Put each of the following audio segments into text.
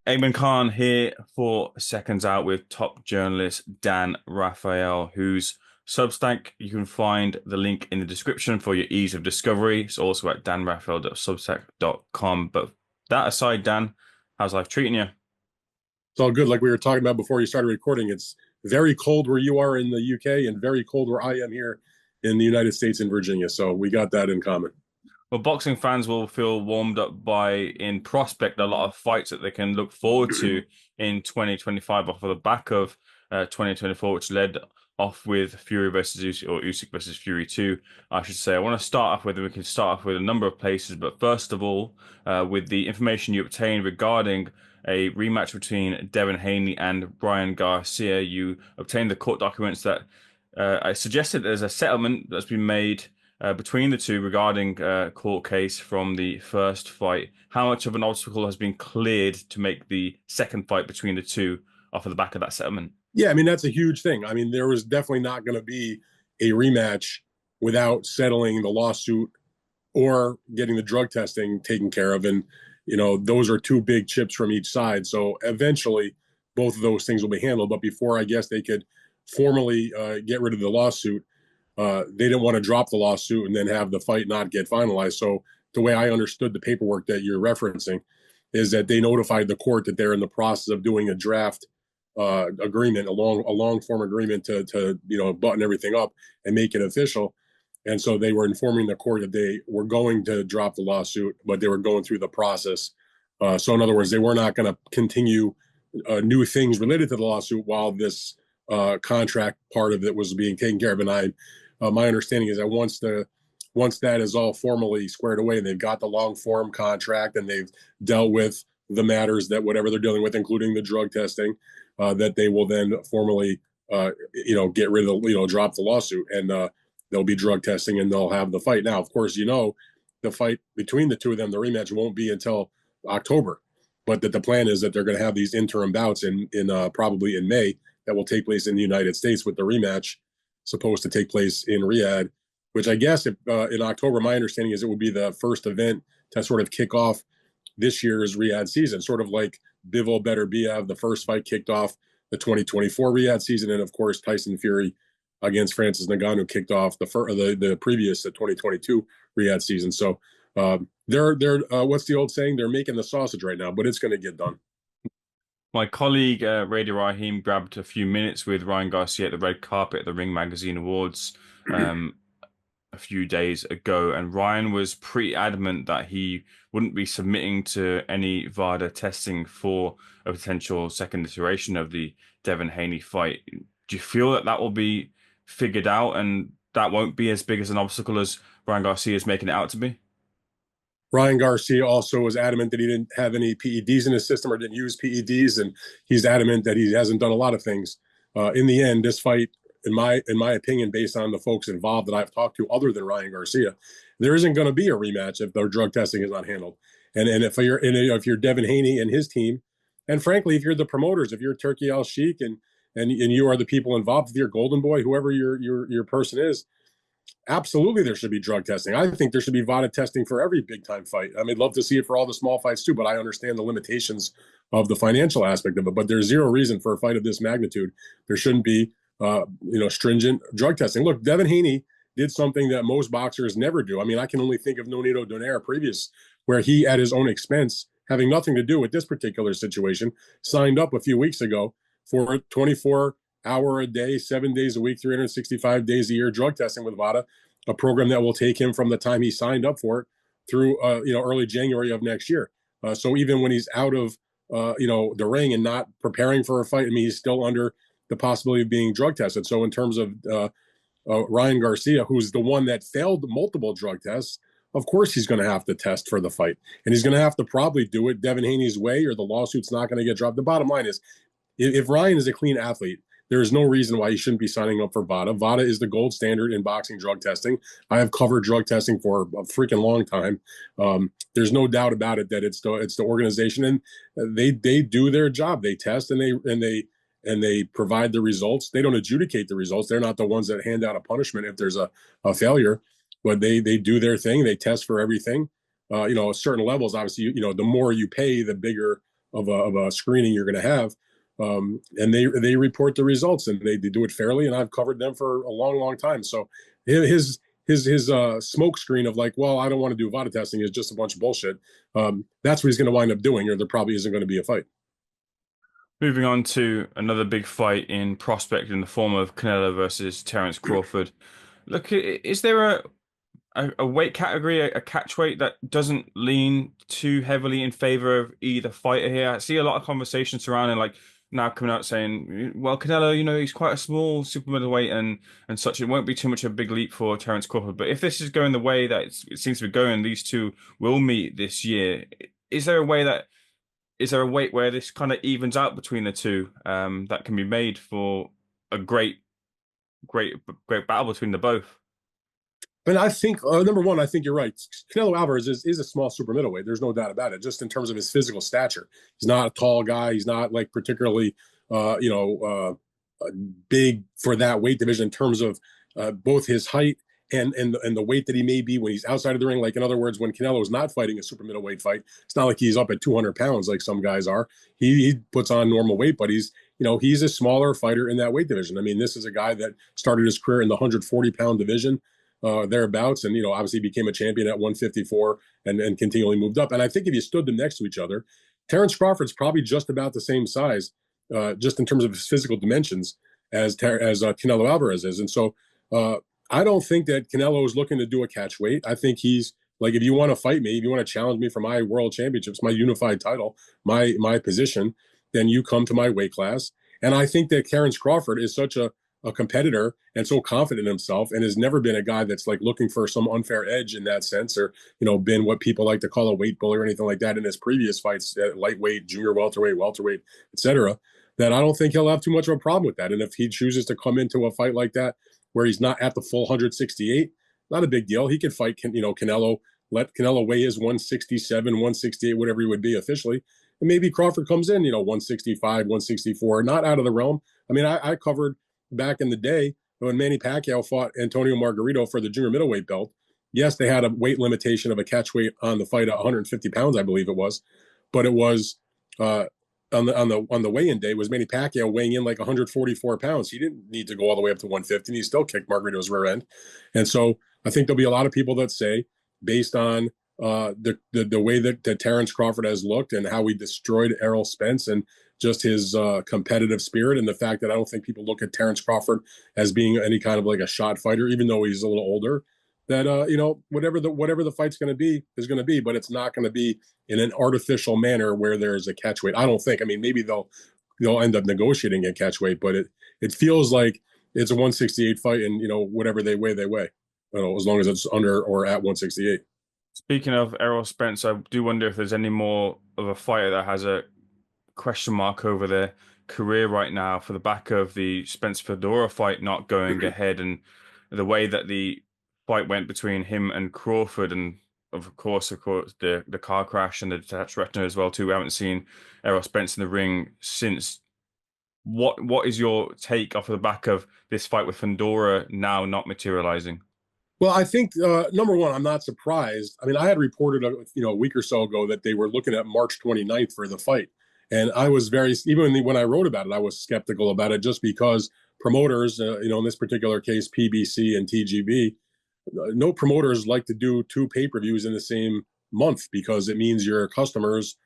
Eamon Khan here for Seconds Out with top journalist Dan Rafael, whose Substack you can find the link in the description for your ease of discovery. It's also at danrafael.substack.com. But that aside, Dan, how's life treating you? It's all good. Like we were talking about before you started recording, it's very cold where you are in the UK and very cold where I am here in the United States in Virginia. So we got that in common. Well, boxing fans will feel warmed up by, in prospect, a lot of fights that they can look forward to in 2025 off of the back of 2024, which led off with Fury versus Usyk, or Usyk versus Fury 2, I should say. I want to start off with, we can start off with a number of places, but first of all, with the information you obtained regarding a rematch between Devin Haney and Ryan Garcia. You obtained the court documents that I suggested there's a settlement that's been made between the two regarding court case from the first fight. How much of an obstacle has been cleared to make the second fight between the two off of the back of that settlement? Yeah, I mean, that's a huge thing. I mean, there was definitely not going to be a rematch without settling the lawsuit or getting the drug testing taken care of. And, those are two big chips from each side. So eventually, both of those things will be handled. But before I guess they could formally get rid of the lawsuit, they didn't want to drop the lawsuit and then have the fight not get finalized. So the way I understood the paperwork that you're referencing is that they notified the court that they're in the process of doing a draft agreement, a long form agreement to button everything up and make it official. And so they were informing the court that they were going to drop the lawsuit, but they were going through the process. So in other words, they were not going to continue new things related to the lawsuit while this contract part of it was being taken care of. And my understanding is that once that is all formally squared away and they've got the long form contract and they've dealt with the matters that whatever they're dealing with, including the drug testing, that they will then formally, get rid of drop the lawsuit and there'll be drug testing and they'll have the fight. Now, of course, the fight between the two of them, the rematch won't be until October, but that the plan is that they're going to have these interim bouts in probably in May that will take place in the United States, with the rematch supposed to take place in Riyadh, which I guess if, in October, my understanding is it will be the first event to sort of kick off this year's Riyadh season, sort of like Bivol Better Biev, the first fight kicked off the 2024 Riyadh season. And of course, Tyson Fury against Francis Ngannou kicked off the previous 2022 Riyadh season. So they're what's the old saying? They're making the sausage right now, but it's going to get done. My colleague Rady Raheem grabbed a few minutes with Ryan Garcia at the red carpet at the Ring Magazine Awards a few days ago, and Ryan was pretty adamant that he wouldn't be submitting to any VADA testing for a potential second iteration of the Devin Haney fight. Do you feel that that will be figured out and that won't be as big as an obstacle as Ryan Garcia is making it out to be? Ryan Garcia also was adamant that he didn't have any PEDs in his system or didn't use PEDs, and he's adamant that he hasn't done a lot of things. In the end, this fight, in my opinion, based on the folks involved that I've talked to, other than Ryan Garcia, there isn't going to be a rematch if their drug testing is not handled. And if you're Devin Haney and his team, and frankly, if you're the promoters, if you're Turkey Al Sheikh and you are the people involved, if you're Golden Boy, whoever your person is, absolutely, there should be drug testing. I think there should be VADA testing for every big time fight. I mean, I'd love to see it for all the small fights too, but I understand the limitations of the financial aspect of it. But there's zero reason for a fight of this magnitude there shouldn't be, stringent drug testing. Look, Devin Haney did something that most boxers never do. I mean, I can only think of Nonito Donaire previous, where he, at his own expense, having nothing to do with this particular situation, signed up a few weeks ago for 24-hour a day, 7 days a week, 365 days a year drug testing with VADA, a program that will take him from the time he signed up for it through early January of next year. So even when he's out of the ring and not preparing for a fight, I mean, he's still under the possibility of being drug tested. So in terms of Ryan Garcia, who's the one that failed multiple drug tests, of course he's going to have to test for the fight, and he's going to have to probably do it Devin Haney's way, or the lawsuit's not going to get dropped. The bottom line is, if Ryan is a clean athlete, there is no reason why he shouldn't be signing up for VADA. VADA is the gold standard in boxing drug testing. I have covered drug testing for a freaking long time. There's no doubt about it that it's the organization, and they do their job. They test and they provide the results. They don't adjudicate the results. They're not the ones that hand out a punishment if there's a failure, but they do their thing. They test for everything. Certain levels, obviously, the more you pay, the bigger of a screening you're going to have. And they report the results, and they do it fairly. And I've covered them for a long, long time. So his smoke screen of like, well, I don't want to do VADA testing is just a bunch of bullshit. That's what he's going to wind up doing, or there probably isn't going to be a fight. Moving on to another big fight in prospect in the form of Canelo versus Terence Crawford. Look, is there a weight category, a catch weight that doesn't lean too heavily in favor of either fighter here? I see a lot of conversation surrounding like now coming out saying, well, Canelo, he's quite a small super middleweight and such. It won't be too much of a big leap for Terence Crawford. But if this is going the way that it seems to be going, these two will meet this year. Is there a way that is there a weight where this kind of evens out between the two that can be made for a great battle between the both? But I think number one, I think you're right. Canelo Alvarez is a small super middleweight. There's no doubt about it. Just in terms of his physical stature, he's not a tall guy. He's not like particularly, big for that weight division in terms of both his height and the weight that he may be when he's outside of the ring. Like in other words, when Canelo is not fighting a super middleweight fight, it's not like he's up at 200 pounds like some guys are. He puts on normal weight, but he's a smaller fighter in that weight division. I mean, this is a guy that started his career in the 140-pound division. Thereabouts, and obviously became a champion at 154 and continually moved up. And I think if you stood them next to each other, Terence Crawford's probably just about the same size, just in terms of his physical dimensions as Canelo Alvarez is. And so I don't think that Canelo is looking to do a catch weight. I think he's like, if you want to fight me, if you want to challenge me for my world championships, my unified title, my position, then you come to my weight class. And I think that Terence Crawford is such a competitor and so confident in himself and has never been a guy that's like looking for some unfair edge in that sense, or been what people like to call a weight bully or anything like that in his previous fights at lightweight, junior welterweight, etc., that I don't think he'll have too much of a problem with that. And if he chooses to come into a fight like that where he's not at the full 168, not a big deal. He could fight Canelo, let Canelo weigh his 167, 168, whatever he would be officially, and maybe Crawford comes in 165, 164, not out of the realm. I mean, I covered back in the day when Manny Pacquiao fought Antonio Margarito for the junior middleweight belt. Yes, they had a weight limitation of a catch weight on the fight at 150 pounds, I believe it was, but it was on the weigh-in day was Manny Pacquiao weighing in like 144 pounds. He didn't need to go all the way up to 150, and he still kicked Margarito's rear end. And so I think there'll be a lot of people that say, based on the way that Terence Crawford has looked and how he destroyed Errol Spence and just his competitive spirit, and the fact that I don't think people look at Terence Crawford as being any kind of like a shot fighter, even though he's a little older, that whatever the fight's going to be is going to be, but it's not going to be in an artificial manner where there's a catch weight. I don't think. I mean, maybe they'll end up negotiating a catch weight, but it feels like it's a 168 fight, and whatever they weigh, as long as it's under or at 168. Speaking of Errol Spence, I do wonder if there's any more of a fighter that has a question mark over their career right now for the back of the Spence Fedora fight not going ahead, and the way that the fight went between him and Crawford, and of course the car crash and the detached retina as well too. We haven't seen Errol Spence in the ring since. What is your take off of the back of this fight with Fedora now not materializing? Well, I think number one, I'm not surprised. I mean, I had reported a week or so ago that they were looking at March 29th for the fight. And I was even when I wrote about it, I was skeptical about it just because promoters, in this particular case, PBC and TGB, no promoters like to do two pay-per-views in the same month because it means your customers,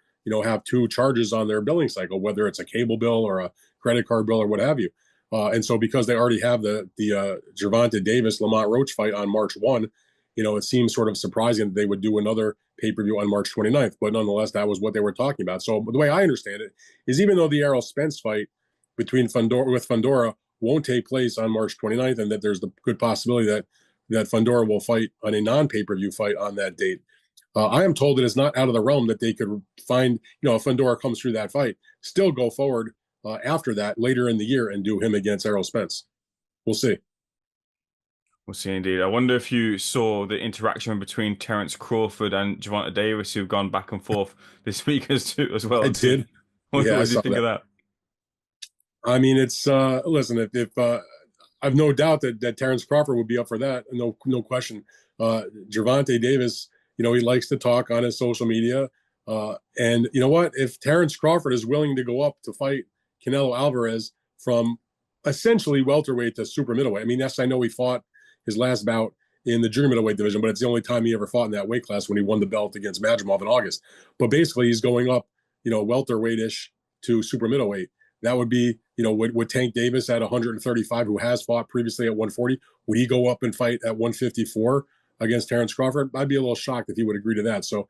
have two charges on their billing cycle, whether it's a cable bill or a credit card bill or what have you. And so because they already have the Gervonta Davis Lamont Roach fight on March 1, it seems sort of surprising that they would do another pay-per-view on March 29th. But nonetheless, that was what they were talking about. So the way I understand it is, even though the Errol Spence fight between Fedora won't take place on March 29th, and that there's the good possibility that Fedora will fight on a non-pay-per-view fight on that date, I am told it is not out of the realm that they could find, if Fedora comes through that fight, still go forward after that later in the year and do him against Errol Spence. We'll see. We'll see indeed. I wonder if you saw the interaction between Terence Crawford and Gervonta Davis, who've gone back and forth this week as well. I did. What did you think of that? I mean, it's listen. If I've no doubt that Terence Crawford would be up for that, no question. Gervonta Davis, he likes to talk on his social media. And you know what? If Terence Crawford is willing to go up to fight Canelo Alvarez from essentially welterweight to super middleweight, I mean, yes, I know he fought his last bout in the junior middleweight division, but it's the only time he ever fought in that weight class when he won the belt against Madrimov in August. But basically, he's going up, welterweight-ish to super middleweight. That would be, would Tank Davis at 135, who has fought previously at 140, would he go up and fight at 154 against Terence Crawford? I'd be a little shocked if he would agree to that. So,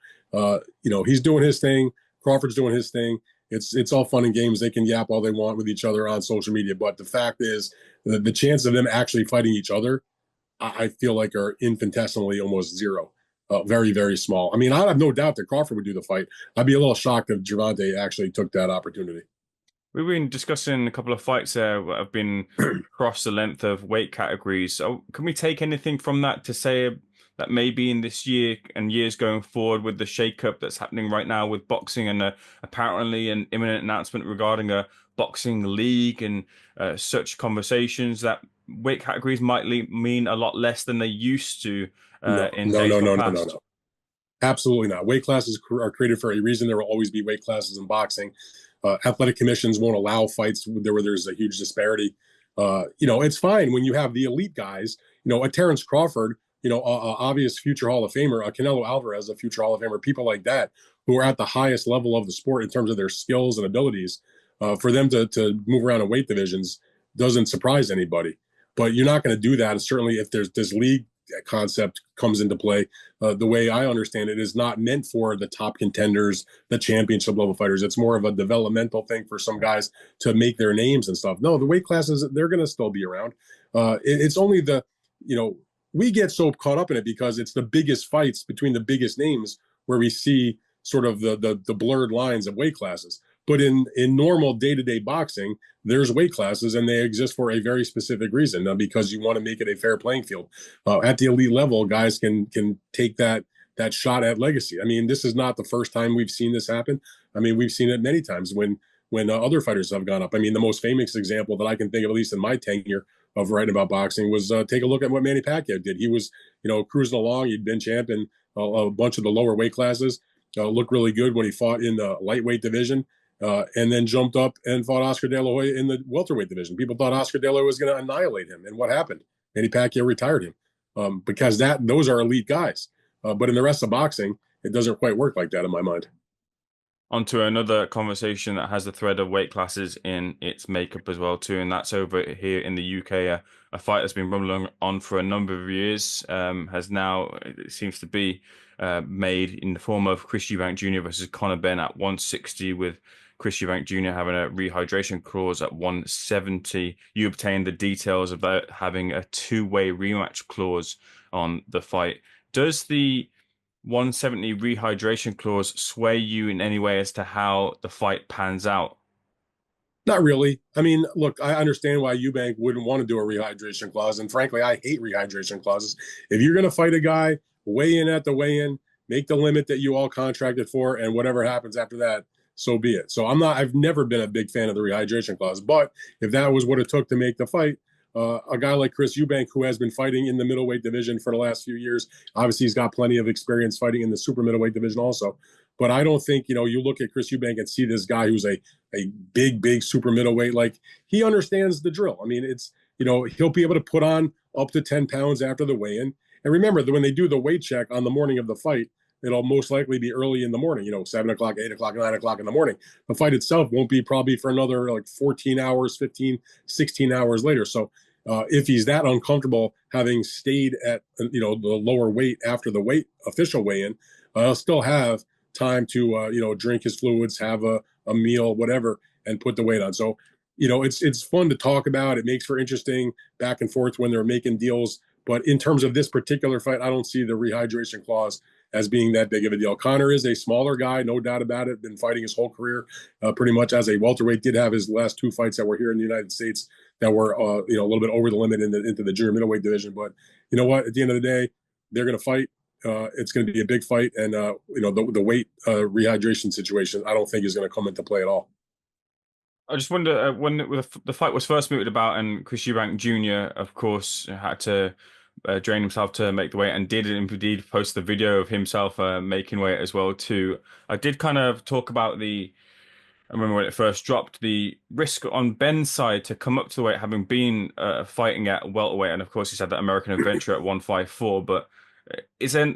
he's doing his thing. Crawford's doing his thing. It's all fun and games. They can yap all they want with each other on social media, but the fact is, the chance of them actually fighting each other, I feel like, are infinitesimally almost zero. Very, very small. I mean, I have no doubt that Crawford would do the fight. I'd be a little shocked if Gervonta actually took that opportunity. We've been discussing a couple of fights there that have been across the length of weight categories. So can we take anything from that to say that maybe in this year and years going forward, with the shakeup that's happening right now with boxing and apparently an imminent announcement regarding a boxing league and such conversations, that weight categories might mean a lot less than they used to No, in no, days no, no, no, no, past? no. Absolutely not. Weight classes are created for a reason. There will always be weight classes in boxing. Athletic commissions won't allow fights where there's a huge disparity. It's fine when you have the elite guys, a Terence Crawford, obvious future Hall of Famer, a Canelo Alvarez, a future Hall of Famer, people like that who are at the highest level of the sport in terms of their skills and abilities. For them to move around in weight divisions doesn't surprise anybody. But you're not going to do that. Certainly, if there's this league concept comes into play, the way I understand it, is not meant for the top contenders, the championship level fighters. It's more of a developmental thing for some guys to make their names and stuff. No, the weight classes, they're going to still be around. It's only we get so caught up in it because it's the biggest fights between the biggest names where we see sort of the blurred lines of weight classes. But in normal day-to-day boxing, there's weight classes, and they exist for a very specific reason, because you want to make it a fair playing field. At the elite level, guys can take that shot at legacy. I mean, this is not the first time we've seen this happen. I mean, we've seen it many times when other fighters have gone up. I mean, the most famous example that I can think of, at least in my tenure of writing about boxing, was take a look at what Manny Pacquiao did. He was, cruising along. He'd been champ in a bunch of the lower weight classes. Looked really good when he fought in the lightweight division. And then jumped up and fought Oscar De La Hoya in the welterweight division. People thought Oscar De La Hoya was going to annihilate him. And what happened? Manny Pacquiao retired him because those are elite guys. But in the rest of boxing, it doesn't quite work like that in my mind. On to another conversation that has the thread of weight classes in its makeup as well too, and that's over here in the UK. A fight that's been rumbling on for a number of years has now, it seems to be, made in the form of Chris Eubank Jr. versus Conor Benn at 160, with Chris Eubank Jr. having a rehydration clause at 170. You obtained the details about having a two-way rematch clause on the fight. Does the 170 rehydration clause sway you in any way as to how the fight pans out? Not really. I mean, look, I understand why Eubank wouldn't want to do a rehydration clause. And frankly, I hate rehydration clauses. If you're going to fight a guy, weigh in at the weigh-in, make the limit that you all contracted for, and whatever happens after that, so be it. So I've never been a big fan of the rehydration clause. But if that was what it took to make the fight, a guy like Chris Eubank, who has been fighting in the middleweight division for the last few years, obviously he's got plenty of experience fighting in the super middleweight division also. But I don't think, you look at Chris Eubank and see this guy who's a big super middleweight, like, he understands the drill. I mean, it's, he'll be able to put on up to 10 pounds after the weigh-in. And remember that when they do the weight check on the morning of the fight, it'll most likely be early in the morning, 7 o'clock, 8 o'clock, 9 o'clock in the morning. The fight itself won't be probably for another like 14 hours, 15, 16 hours later. So if he's that uncomfortable having stayed at, the lower weight after the official weigh-in, he'll still have time to, drink his fluids, have a meal, whatever, and put the weight on. So, it's fun to talk about. It makes for interesting back and forth when they're making deals. But in terms of this particular fight, I don't see the rehydration clause as being that big of a deal. Conor is a smaller guy, no doubt about it. Been fighting his whole career pretty much as a welterweight. Did have his last two fights that were here in the United States that were a little bit over the limit into the junior middleweight division. But you know what? At the end of the day, they're going to fight. It's going to be a big fight, and the weight rehydration situation, I don't think is going to come into play at all. I just wonder when the fight was first mooted about, and Chris Eubank Jr., of course, had to drain himself to make the weight, and did indeed post the video of himself making weight as well too. I did kind of talk about I remember when it first dropped, the risk on Benn's side to come up to the weight, having been fighting at welterweight, and of course he's had that American adventure at 154. But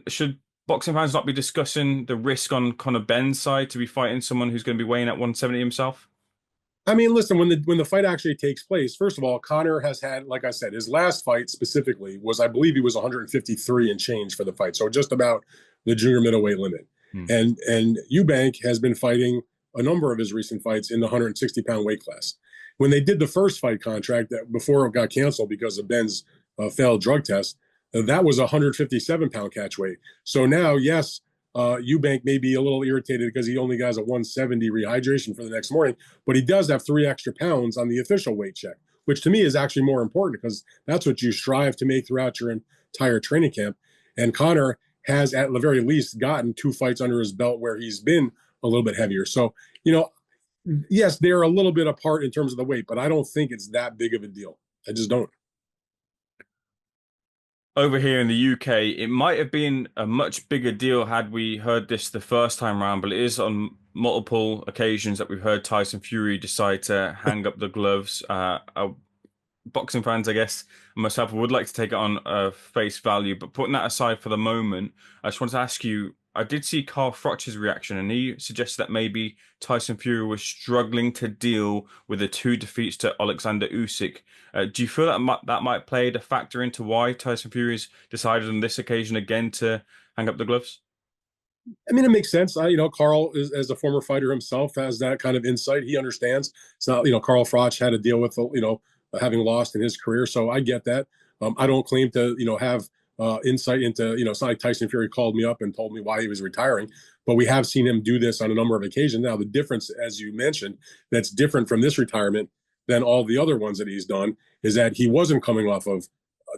should boxing fans not be discussing the risk on Conor Benn's side to be fighting someone who's going to be weighing at 170 himself? I mean, listen, when the fight actually takes place, first of all, Conor has had, like I said, his last fight specifically was, I believe he was 153 and change for the fight, so just about the junior middleweight limit. Hmm. And Eubank has been fighting a number of his recent fights in the 160-pound weight class. When they did the first fight contract that before it got canceled because of Benn's failed drug test, that was a 157-pound catch weight. So now, yes, Eubank may be a little irritated because he only has a 170 rehydration for the next morning, but he does have 3 extra pounds on the official weight check, which to me is actually more important because that's what you strive to make throughout your entire training camp. And Conor has at the very least gotten 2 fights under his belt where he's been a little bit heavier. So, yes, they're a little bit apart in terms of the weight, but I don't think it's that big of a deal. I just don't. Over here in the UK, it might have been a much bigger deal had we heard this the first time round, but it is on multiple occasions that we've heard Tyson Fury decide to hang up the gloves. Boxing fans, I guess, and myself would like to take it on face value, but putting that aside for the moment, I just wanted to ask you, I did see Carl Froch's reaction, and he suggested that maybe Tyson Fury was struggling to deal with the 2 defeats to Alexander Usyk. Do you feel that that might play a factor into why Tyson Fury's decided on this occasion again to hang up the gloves? I mean, it makes sense. Carl, as a former fighter himself, has that kind of insight. He understands. It's not, Carl Froch had to deal with, having lost in his career. So I get that. I don't claim to, have insight into, it's not like Tyson Fury called me up and told me why he was retiring, but we have seen him do this on a number of occasions. Now, the difference, as you mentioned, that's different from this retirement than all the other ones that he's done is that he wasn't coming off of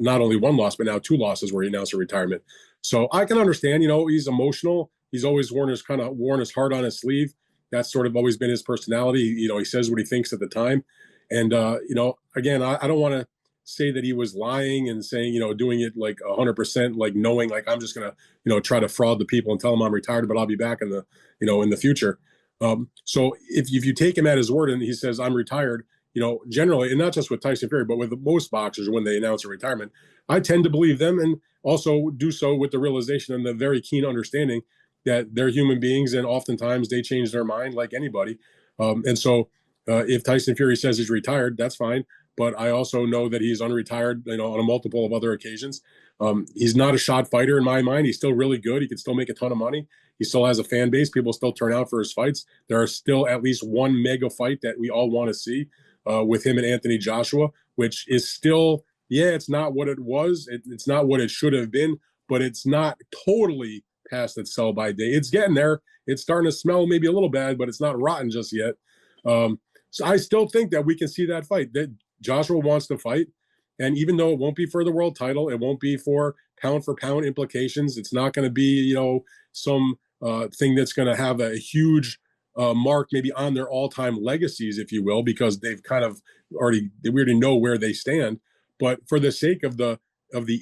not only 1 loss, but now 2 losses where he announced a retirement. So I can understand, he's emotional. He's always worn his heart on his sleeve. That's sort of always been his personality. He says what he thinks at the time. And, again, I don't want to say that he was lying and saying, doing it like 100%, like knowing like I'm just going to, try to fraud the people and tell them I'm retired, but I'll be back in the future. So if you take him at his word and he says, I'm retired, generally, and not just with Tyson Fury, but with most boxers, when they announce a retirement, I tend to believe them and also do so with the realization and the very keen understanding that they're human beings and oftentimes they change their mind like anybody. And so if Tyson Fury says he's retired, that's fine. But I also know that he's unretired, on a multiple of other occasions. He's not a shot fighter in my mind. He's still really good. He can still make a ton of money. He still has a fan base. People still turn out for his fights. There are still at least 1 mega fight that we all want to see with him and Anthony Joshua, which is still, it's not what it was. It's not what it should have been, but it's not totally past its sell by day. It's getting there. It's starting to smell maybe a little bad, but it's not rotten just yet. So I still think that we can see that fight. That Joshua wants to fight. And even though it won't be for the world title, it won't be for pound implications. It's not going to be, some thing that's going to have a huge mark maybe on their all-time legacies, if you will, because they've kind of we already know where they stand. But for the sake of the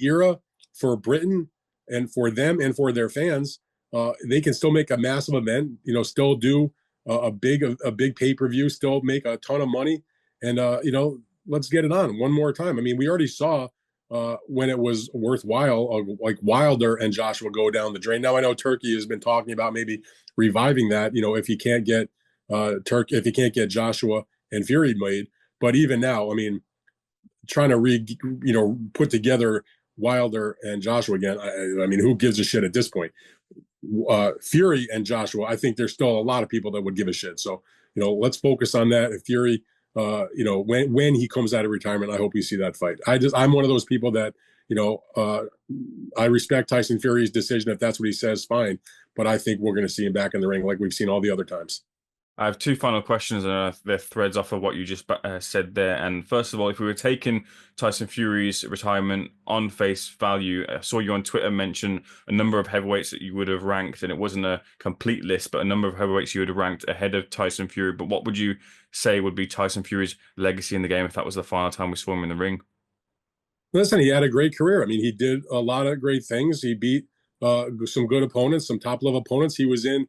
era, for Britain and for them and for their fans, they can still make a massive event, still do a big pay-per-view, still make a ton of money. And, let's get it on one more time. I mean, we already saw when it was worthwhile, like Wilder and Joshua go down the drain. Now I know Turkey has been talking about maybe reviving that, if he can't get Joshua and Fury made. But even now, I mean, trying to put together Wilder and Joshua again. I mean, who gives a shit at this point? Fury and Joshua, I think there's still a lot of people that would give a shit. So, let's focus on that. If Fury, when he comes out of retirement, I hope we see that fight. I'm one of those people that, I respect Tyson Fury's decision. If that's what he says, fine. But I think we're going to see him back in the ring like we've seen all the other times. I have 2 final questions, and they're threads off of what you just said there. And first of all, if we were taking Tyson Fury's retirement on face value, I saw you on Twitter mention a number of heavyweights that you would have ranked, and it wasn't a complete list, but a number of heavyweights you would have ranked ahead of Tyson Fury. But what would you say would be Tyson Fury's legacy in the game if that was the final time we saw him in the ring? Listen, he had a great career. I mean, he did a lot of great things. He beat some good opponents, some top-level opponents. He was in,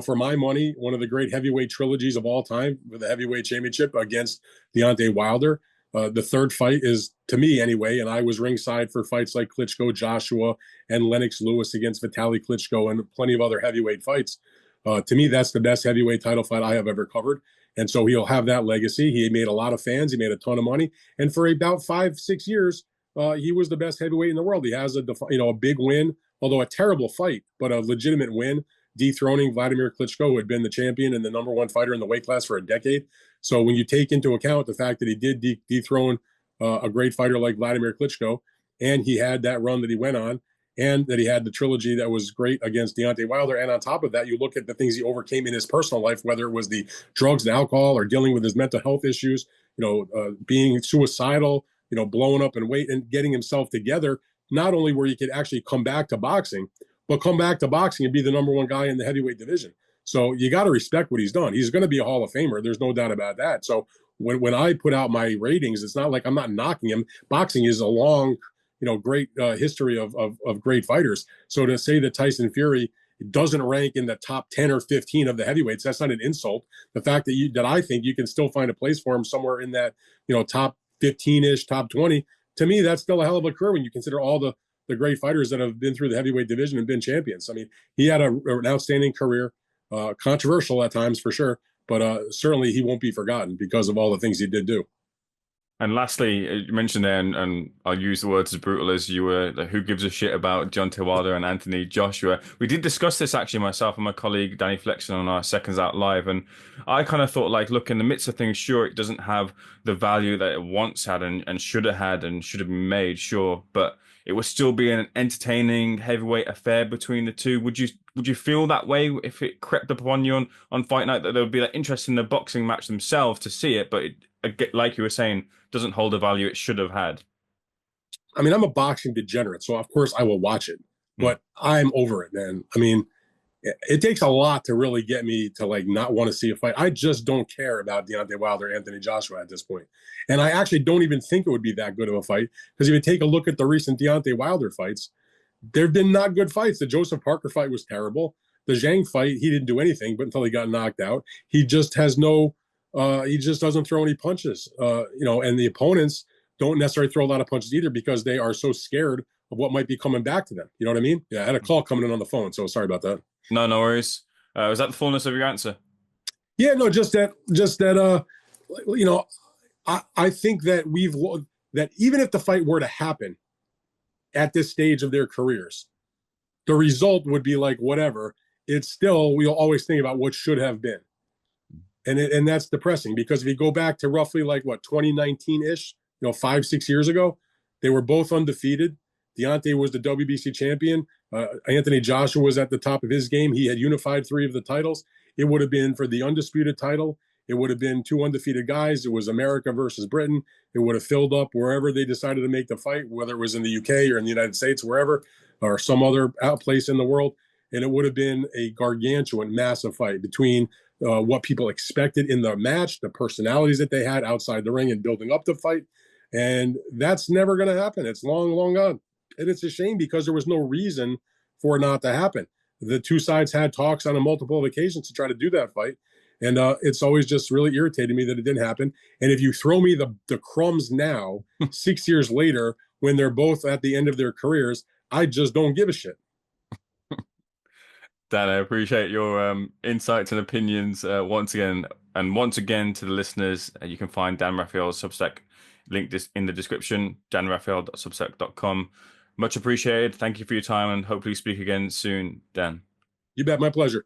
for my money, one of the great heavyweight trilogies of all time with the heavyweight championship against Deontay Wilder. The third fight is, to me anyway, and I was ringside for fights like Klitschko, Joshua, and Lennox Lewis against Vitaly Klitschko and plenty of other heavyweight fights. To me, that's the best heavyweight title fight I have ever covered. And so he'll have that legacy. He made a lot of fans. He made a ton of money. And for about 5-6 years, he was the best heavyweight in the world. He has a big win, although a terrible fight, but a legitimate win, dethroning Vladimir Klitschko, who had been the champion and the number one fighter in the weight class for a decade. So when you take into account the fact that he did dethrone a great fighter like Vladimir Klitschko, and he had that run that he went on, and that he had the trilogy that was great against Deontay Wilder, and on top of that, you look at the things he overcame in his personal life, whether it was the drugs and alcohol or dealing with his mental health issues, being suicidal, blowing up in weight and getting himself together, not only where he could actually come back to boxing, but come back to boxing and be the number one guy in the heavyweight division. So you got to respect what he's done. He's going to be a Hall of Famer. There's no doubt about that. So when I put out my ratings, it's not like I'm not knocking him. Boxing is a long, great history of great fighters. So to say that Tyson Fury doesn't rank in the top 10 or 15 of the heavyweights, that's not an insult. The fact that I think you can still find a place for him somewhere in that, top 15-ish, top 20, to me, that's still a hell of a career when you consider all the great fighters that have been through the heavyweight division and been champions. I mean, he had an outstanding career, controversial at times for sure, but certainly he won't be forgotten because of all the things he did do. And lastly, you mentioned there, and I'll use the words as brutal as you were, who gives a shit about Deontay Wilder and Anthony Joshua. We did discuss this actually, myself and my colleague Danny Flexen on our Seconds Out Live, and I kind of thought, like, look, in the midst of things, sure, it doesn't have the value that it once had and should have had and should have been made, sure, but it would still be an entertaining heavyweight affair between the two. Would you feel that way if it crept upon you on fight night, that there would be that interest in the boxing match themselves to see it, but like you were saying, doesn't hold the value it should have had? I mean, I'm a boxing degenerate, so of course I will watch it, but I'm over it, man. I mean, it takes a lot to really get me to not want to see a fight. I just don't care about Deontay Wilder, Anthony Joshua at this point. And I actually don't even think it would be that good of a fight, because if you take a look at the recent Deontay Wilder fights, they've been not good fights. The Joseph Parker fight was terrible. The Zhang fight, he didn't do anything, but until he got knocked out, he just has he just doesn't throw any punches, and the opponents don't necessarily throw a lot of punches either because they are so scared of what might be coming back to them. You know what I mean? Yeah, I had a call coming in on the phone, so sorry about that. No worries. Was that the fullness of your answer? Yeah, no, just that, I think that that even if the fight were to happen at this stage of their careers, the result would be like whatever. It's still, we'll always think about what should have been. And that's depressing, because if you go back to roughly 2019-ish, 5-6 years ago, they were both undefeated. Deontay was the WBC champion. Anthony Joshua was at the top of his game. He had unified 3 of the titles. It would have been for the undisputed title. It would have been 2 undefeated guys. It was America versus Britain. It would have filled up wherever they decided to make the fight, whether it was in the UK or in the United States, wherever, or some other place in the world. And it would have been a gargantuan, massive fight between what people expected in the match, the personalities that they had outside the ring and building up the fight. And that's never going to happen. It's long, long gone. And it's a shame, because there was no reason for it not to happen. The two sides had talks on a multiple occasions to try to do that fight. And it's always just really irritated me that it didn't happen. And if you throw me the crumbs now, 6 years later, when they're both at the end of their careers, I just don't give a shit. Dan, I appreciate your insights and opinions once again. And once again, to the listeners, you can find Dan Rafael's Substack link in the description, danrafael.substack.com. Much appreciated. Thank you for your time, and hopefully speak again soon, Dan. You bet. My pleasure.